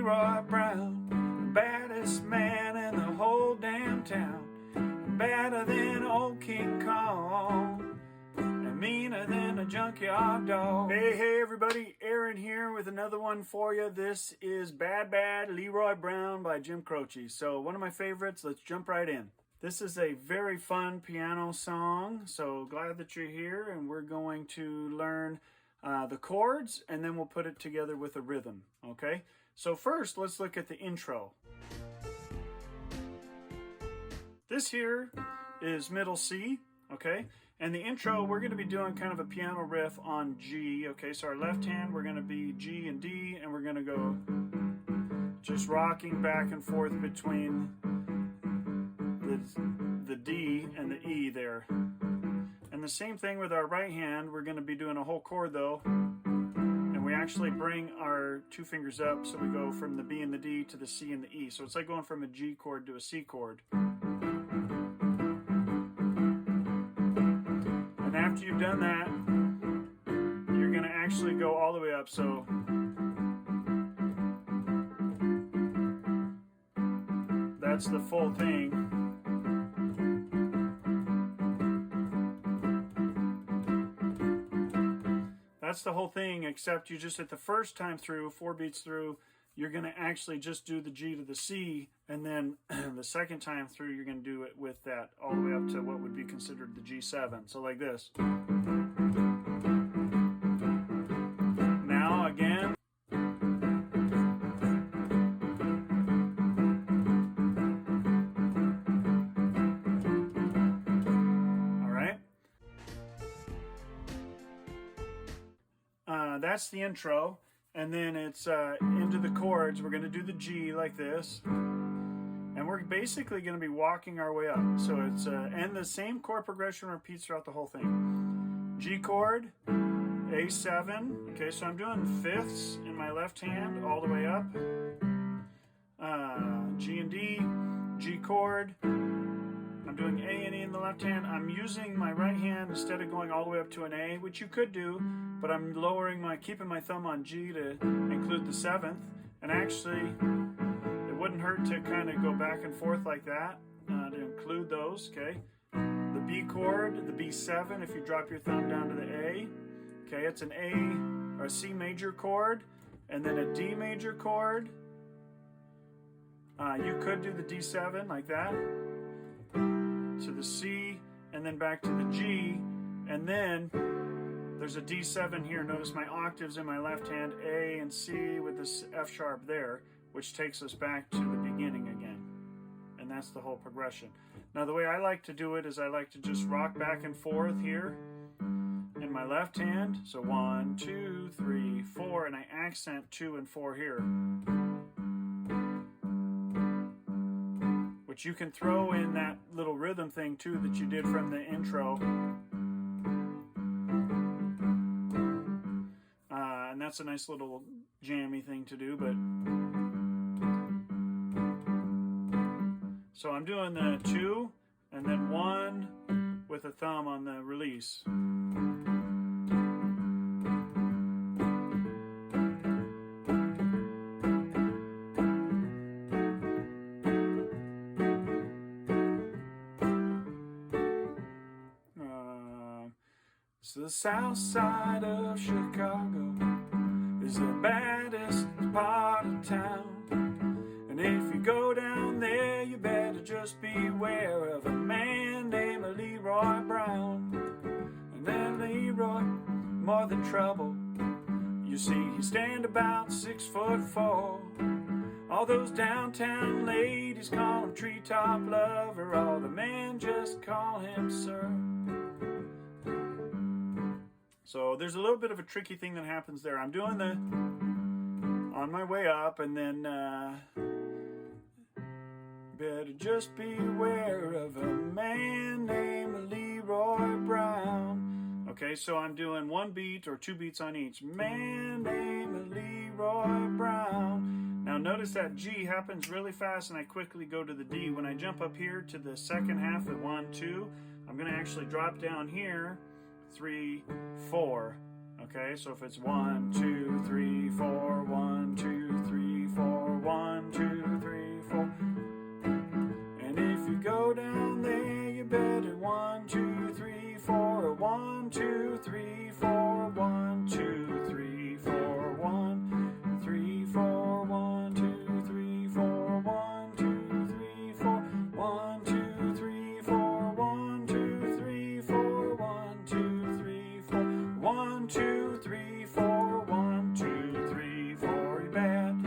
Leroy Brown, the baddest man in the whole damn town. Badder than old King Kong, and meaner than a junkyard dog. Hey everybody, Aaron here with another one for you. This is Bad Bad Leroy Brown by Jim Croce. So one of my favorites, let's jump right in. This is a very fun piano song, so glad that you're here, and we're going to learn the chords, and then we'll put it together with a rhythm, okay? So first, let's look at the intro. This here is middle C, okay? And the intro, we're going to be doing kind of a piano riff on G, okay? So our left hand, we're going to be G and D, and we're going to go just rocking back and forth between the D and the E there. And the same thing with our right hand. We're going to be doing a whole chord though, and we actually bring our two fingers up, so we go from the B and the D to the C and the E. So it's like going from a G chord to a C chord. And after you've done that, you're going to actually go all the way up. So that's the full thing. That's the whole thing, except you just, at the first time through, 4 beats through, you're going to actually just do the G to the C, and then the second time through, you're going to do it with that all the way up to what would be considered the G7. So like this. Now again. That's the intro, and then it's into the chords. We're going to do the G like this, and we're basically going to be walking our way up. So it's and the same chord progression repeats throughout the whole thing. G chord, A7. Okay, so I'm doing fifths in my left hand all the way up. G and D, G chord. I'm doing A and E in the left hand. I'm using my right hand instead of going all the way up to an A, which you could do, but I'm keeping my thumb on G to include the 7th. And actually, it wouldn't hurt to kind of go back and forth like that to include those, okay? The B chord, the B7, if you drop your thumb down to the A, okay, it's an A or a C major chord, and then a D major chord. You could do the D7 like that, to the C, and then back to the G, and then there's a D7 here. Notice my octaves in my left hand, A and C with this F sharp there, which takes us back to the beginning again. And that's the whole progression. Now the way I like to do it is I like to just rock back and forth here in my left hand. So 1, 2, 3, 4, and I accent 2 and 4 here. Which you can throw in that little rhythm thing too that you did from the intro. And that's a nice little jammy thing to do, but so I'm doing the 2 and then 1 with a thumb on the release. So the south side of Chicago is the baddest part of town. And if you go down there, you better just beware of a man named Leroy Brown. And then Leroy, more than trouble. You see, he stand about 6'4". All those downtown ladies call him treetop lover. All the men just call him sir. So there's a little bit of a tricky thing that happens there. I'm doing the on my way up, and then better just beware of a man named Leroy Brown. Okay, so I'm doing 1 beat or 2 beats on each. Man named Leroy Brown. Now notice that G happens really fast, and I quickly go to the D. When I jump up here to the second half at 1, 2, I'm going to actually drop down here. 3, 4. Okay, so if it's 1, 2, 3, 4, 1, 2, 3, 4, 1, 2, 3, 4, 1, 2, 3, 4, 1, 3, 4, 1, 2, 3, 4, 1, 2, 3, 4, 1, 2, 3, 4, 1, 2, 3, 4, 1, 2, 3, 4, 1, 2, 3, 4, 1, 2, 3, 4, you're bad.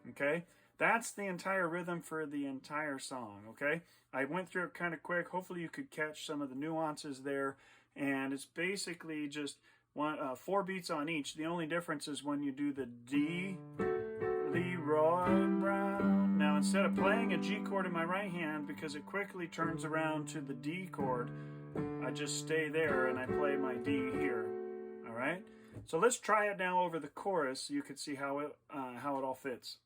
Okay, that's the entire rhythm for the entire song. Okay, I went through it kind of quick. Hopefully you could catch some of the nuances there. And it's basically just 4 beats on each. The only difference is when you do the D, Leroy Brown. Now instead of playing a G chord in my right hand, because it quickly turns around to the D chord, I just stay there and I play my D here. All right. So let's try it now over the chorus so you can see how it all fits.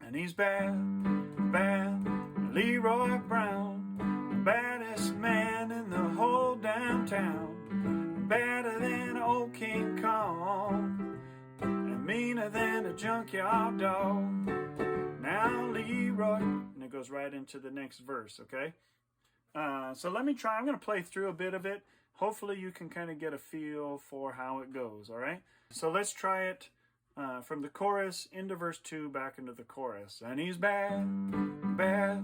And he's bad, bad, Leroy Brown. Baddest man in the whole downtown, better than old King Kong, and meaner than a junkyard dog. Now Leroy, and it goes right into the next verse, okay? So let me try, I'm going to play through a bit of it. Hopefully you can kind of get a feel for how it goes, all right? So let's try it from the chorus into verse 2, back into the chorus. And he's bad, bad,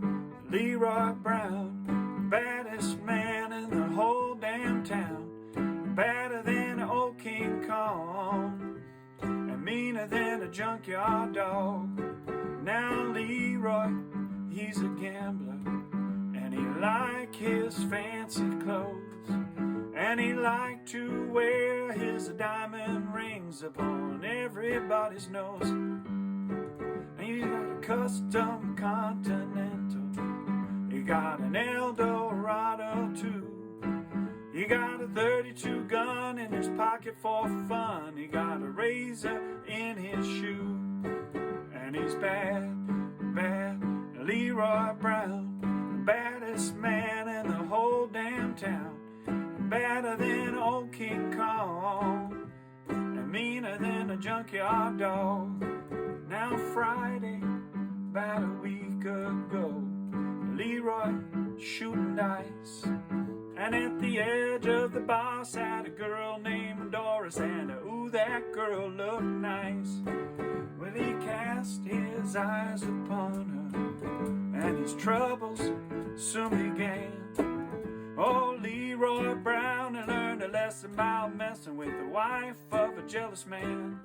Leroy Brown. Baddest man in the whole damn town, better than old King Kong, and meaner than a junkyard dog. Now Leroy, he's a gambler, and he like his fancy clothes, and he like to wear his diamond rings upon everybody's nose. And he's got a custom Continental, he got an Eldorado too. He got a 32 gun in his pocket for fun. He got a razor in his shoe. And he's bad, bad, Leroy Brown, the baddest man in the whole damn town, better than old King Kong, and meaner than a junkyard dog. Now Friday, about a week ago, Leroy shooting dice, and at the edge of the bar sat a girl named Doris, and ooh, that girl looked nice. Well, he cast his eyes upon her, and his troubles soon began. Oh, Leroy Brown had learned a lesson about messing with the wife of a jealous man.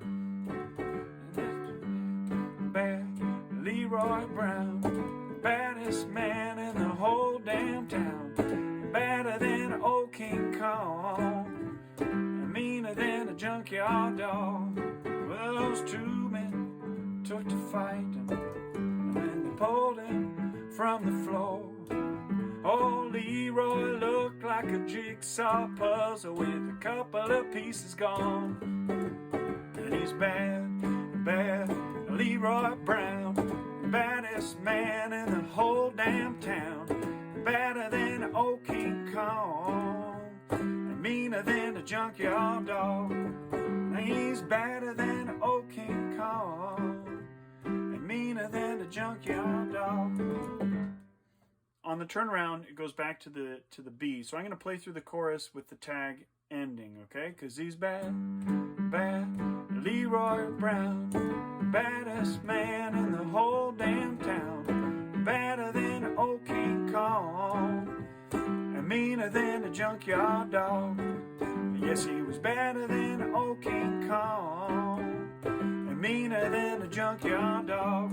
Bad Leroy Brown, baddest man in the whole damn town, better than old King Kong, and meaner than a junkyard dog. Well, those 2 men took to fighting, and then they pulled him from the floor. Oh, Leroy looked like a jigsaw puzzle with a couple of pieces gone. And he's bad, bad, Leroy Brown, baddest man in the whole damn town, better than old King Kong, and meaner than a junkyard dog. And he's better than old King Kong, and meaner than a junkyard dog. On the turnaround, it goes back to the B. So I'm going to play through the chorus with the tag ending, okay? Because he's bad, bad, Leroy Brown, baddest man in the whole damn town, better than old King Kong, and meaner than a junkyard dog. Yes, he was better than old King Kong, and meaner than a junkyard dog.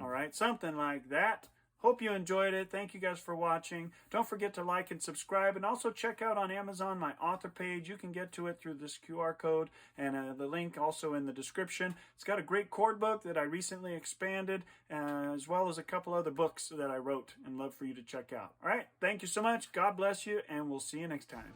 All right, something like that. Hope you enjoyed it. Thank you guys for watching. Don't forget to like and subscribe, and also check out on Amazon my author page. You can get to it through this QR code, and the link also in the description. It's got a great chord book that I recently expanded, as well as a couple other books that I wrote and love for you to check out. All right, thank you so much. God bless you, and we'll see you next time.